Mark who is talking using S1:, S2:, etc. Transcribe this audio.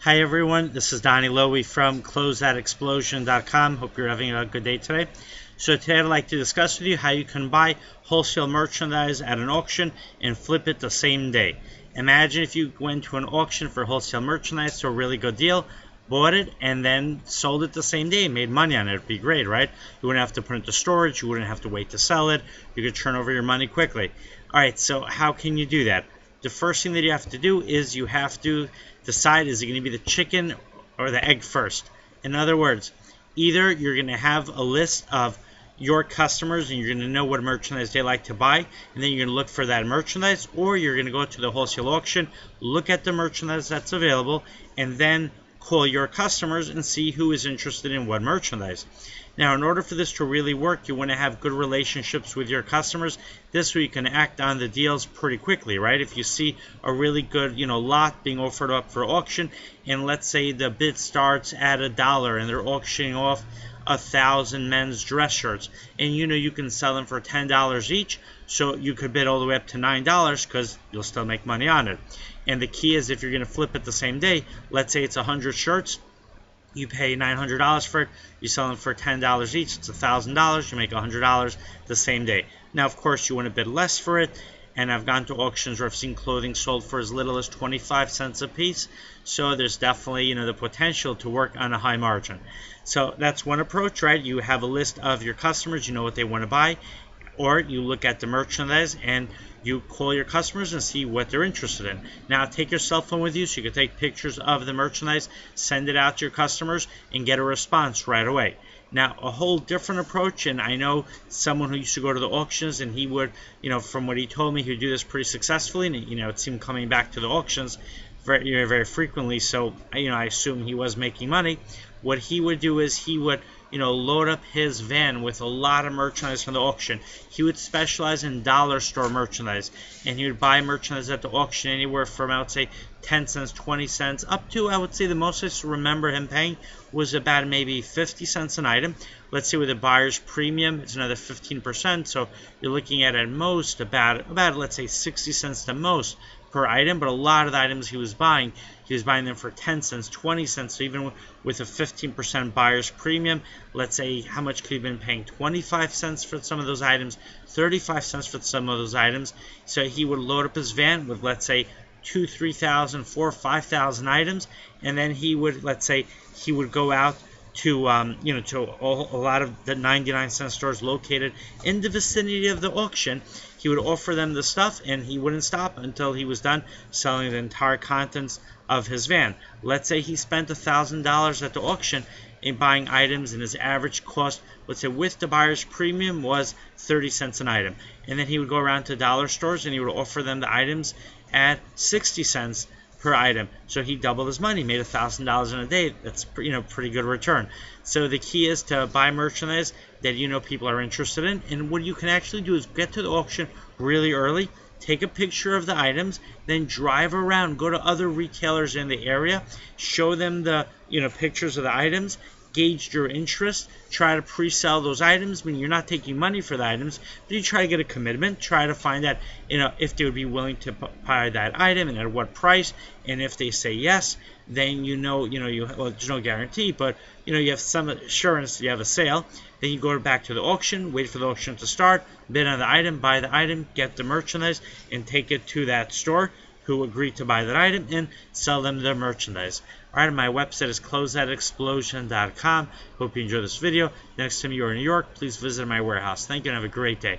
S1: Hi everyone, this is Donny Lowy from Closeout Hope you're having a good day today. So today I'd like to discuss with you how you can buy wholesale merchandise at an auction and flip it the same day. Imagine if you went to an auction for wholesale merchandise, so a really good deal, bought it and then sold it the same day and made money on it. It'd be great, right? You wouldn't have to put it into storage, you wouldn't have to wait to sell it, you could turn over your money quickly. Alright, so how can you do that? The first thing that you have to do is you have to decide, is it going to be the chicken or the egg first? In other words, either you're going to have a list of your customers and you're going to know what merchandise they like to buy, and then you're going to look for that merchandise, or you're going to go to the wholesale auction, look at the merchandise that's available, and then call your customers and see who is interested in what merchandise. Now, in order for this to really work, you want to have good relationships with your customers. This way you can act on the deals pretty quickly, right? If you see a really good, lot being offered up for auction, and let's say the bid starts at $1 and they're auctioning off 1,000 men's dress shirts, and you can sell them for $10 each, so you could bid all the way up to $9 because you'll still make money on it. And the key is, if you're going to flip it the same day, let's say it's 100 shirts, you pay $900 for it, you sell them for $10 each, it's $1,000, you make $100 the same day. Now, of course, you want to bid less for it, and I've gone to auctions where I've seen clothing sold for as little as 25 cents a piece, so there's definitely, the potential to work on a high margin. So that's one approach, right? You have a list of your customers, you know what they want to buy, or you look at the merchandise and you call your customers and see what they're interested in. Now, take your cell phone with you so you can take pictures of the merchandise, send it out to your customers, and get a response right away. Now, a whole different approach, and I know someone who used to go to the auctions, and he would, from what he told me, he would do this pretty successfully, and it seemed coming back to the auctions very, very frequently, so I assume he was making money. What he would do is he would load up his van with a lot of merchandise from the auction. He would specialize in dollar store merchandise, and he would buy merchandise at the auction anywhere from, I would say, 10 cents, 20 cents, up to, I would say, the most I remember him paying was about maybe 50 cents an item. Let's say with a buyer's premium, it's another 15%, so you're looking at most about let's say 60 cents the most per item. But a lot of the items he was buying them for 10 cents, 20 cents. So even with a 15% buyer's premium, let's say, how much could he have been paying? 25 cents for some of those items, 35 cents for some of those items. So he would load up his van with, let's say, 2,000, 3,000, 4,000, 5,000 items, and then he would, let's say, he would go out to to a lot of the 99-cent stores located in the vicinity of the auction. He would offer them the stuff, and he wouldn't stop until he was done selling the entire contents of his van. Let's say he spent $1,000 at the auction in buying items, and his average cost, let's say with the buyer's premium, was 30 cents an item. And then he would go around to dollar stores and he would offer them the items at 60 cents per item. So he doubled his money, made $1,000 in a day. That's pretty good return. So the key is to buy merchandise that people are interested in, and what you can actually do is get to the auction really early, take a picture of the items, then drive around, go to other retailers in the area, show them the pictures of the items, gauge your interest, try to pre-sell those items. I mean, you're not taking money for the items, but you try to get a commitment, try to find out if they would be willing to buy that item and at what price. And if they say yes, then well, there's no guarantee, but you have some assurance that you have a sale. Then you go back to the auction, wait for the auction to start, bid on the item, buy the item, get the merchandise, and take it to that store who agreed to buy that item and sell them their merchandise. Alright, my website is closeoutexplosion.com. Hope you enjoyed this video. Next time you are in New York, please visit my warehouse. Thank you and have a great day.